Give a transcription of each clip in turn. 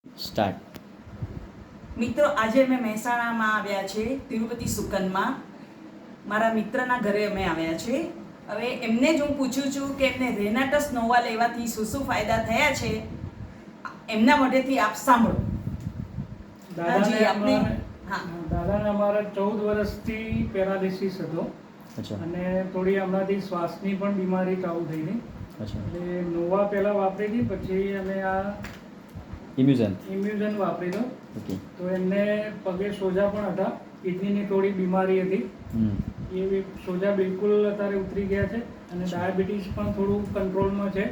Start. મિત્રો, આજે અમે મહેસાણામાં આવ્યા છે, તિરુપતિ સુકનમાં. મારા મિત્રના ઘરે અમે આવ્યા છે. હવે એમને જ હું પૂછું છું કે એમને રેનાટસ નોવા લેવાથી શું શું ફાયદા થયા છે, એમના મોઢેથી આપ સાંભળો. દાદાને અમારે 14 વર્ષથી પેરાલિસિસ હતો અને થોડી હમણાંથી શ્વાસની પણ બીમારી ચાલુ થઈ ગઈ. એટલે નોવા પહેલાં વાપરી હતી, પછી અમે આ ઇમ્યુઝન વાપરી દો. તો એમને પગે સોજા પણ હતા, કિડનીની થોડી બીમારી હતી, એ સોજા બિલકુલ અત્યારે ઉતરી ગયા છે અને ડાયાબિટીસ પણ થોડું કંટ્રોલમાં છે.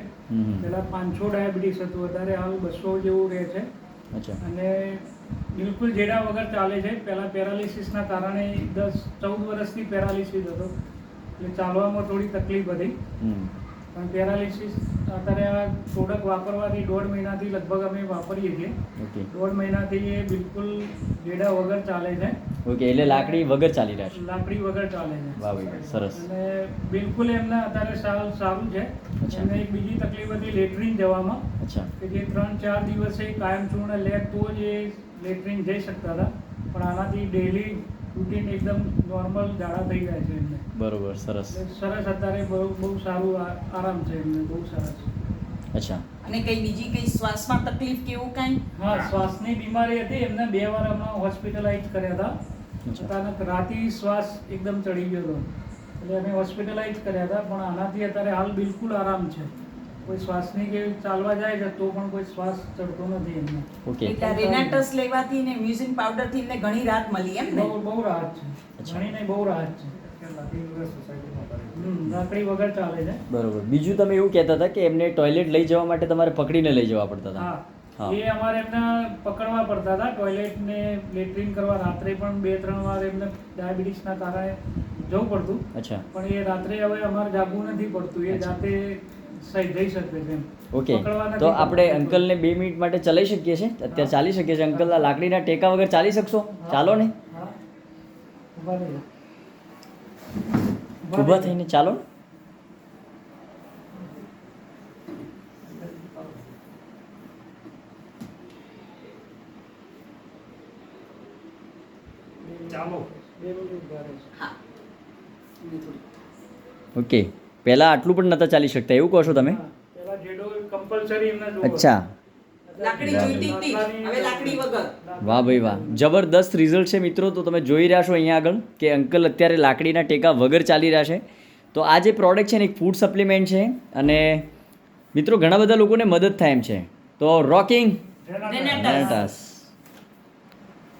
પહેલાં 500 ડાયાબિટીસ હતું, અત્યારે હાલ 200 જેવું રહે છે અને બિલકુલ જેડા વગર ચાલે છે. પહેલાં પેરાલિસિસના કારણે 14 વર્ષથી પેરાલિસિસ હતો, એટલે ચાલવામાં થોડી તકલીફ હતી. પણ પેરાલિસિસ અત્યારે આ પ્રોડક્ટ વાપરવાથી 1.5 મહિનાથી લગભગ અમે વાપરીએ છીએ. 1.5 મહિનાથી એ બિલકુલ જેડા વગર ચાલે છે. ઓકે, એટલે લાકડી વગર ચાલી રહ્યા છે. લાકડી વગર ચાલે છે. વાહ ભાઈ, સરસ. અને બિલકુલ એમને અત્યારે સારું છે. એમને એક બીજી તકલીફ હતી લેટ્રિન જવામાં, કે જે 3-4 દિવસે કાયમચૂર્ણ લે તો જ એ લેટ્રિન જઈ શકતા હતા, પણ આનાથી ડેલી રૂટીન એકદમ નોર્મલ ઝાડા થઈ જાય છે એમને. બરોબર, સરસ. સરસ, અત્યારે બહુ સારું આરામ છે એમને, બહુ સરસ. અચ્છા. અને કઈ બીજી કઈ શ્વાસમાં તકલીફ કે એવું કાંઈ? હા, શ્વાસની બીમારી હતી, એમને 2 વાર હમણાં હોસ્પિટલાઇઝ કર્યા હતા. અચાનક રાતી શ્વાસ એકદમ ચડી ગયો હતો, એટલે અમે હોસ્પિટલાઇઝ કર્યા હતા. પણ આનાથી અત્યારે હાલ બિલકુલ આરામ છે. કોઈ શ્વાસની કે ચાલવા જાય છે તો પણ કોઈ શ્વાસ ચડતો નથી એમને. ઓકે, એટલે રેનાટસ લેવાથી ને મ્યુઝિન પાવડરથી એમને ઘણી રાહત મળી એમ ને? બહુ રાહત છે, ઘણી નહીં, બહુ રાહત છે. લાકડી વગર ચાલે છે. બરોબર. બીજું તમે એવું કહેતા હતા કે એમને ટોયલેટ લઈ જવા માટે તમારે પકડીને લઈ જવા પડતા હતા. હા, એ અમારે એમને પકડવા પડતા હતા. ટોયલેટ ને લેટ્રિન કરવા રાત્રે પણ 2-3 વાર એમને ડાયાબિટીસના કારણે જવું પડતું. અચ્છા. પણ એ રાત્રે હવે અમારે જાગવું નથી પડતું, એ જાતે જઈ શકે છે. ઓકે, તો આપણે અંકલને 2 મિનિટ માટે ચલાવી શકીએ છીએ? અત્યારે ચાલી શકીએ છીએ અંકલ? આ લાકડીના ટેકા વગર ચાલી શકશો? ચાલો ને, ઊભા થઈને ચાલો. ઓકે, પહેલા આટલું પણ નતા ચાલી શકતા એવું કહો છો તમે? અચ્છા. લાકડી જોઈતી હતી, હવે લાકડી વગર. વાહ ભાઈ વાહ, જબરદસ્ત રિઝલ્ટ છે મિત્રો. તો તમે જોઈ રહ્યા છો અહીંયા આગળ કે અંકલ અત્યારે લાકડીના ટેકા વગર ચાલી રહ્યા છે. તો આ જે પ્રોડક્ટ છે ને એક ફૂડ સપ્લિમેન્ટ છે અને મિત્રો ઘણા બધા લોકોને મદદ થાય એમ છે. તો રોકિંગ રેનાટસ.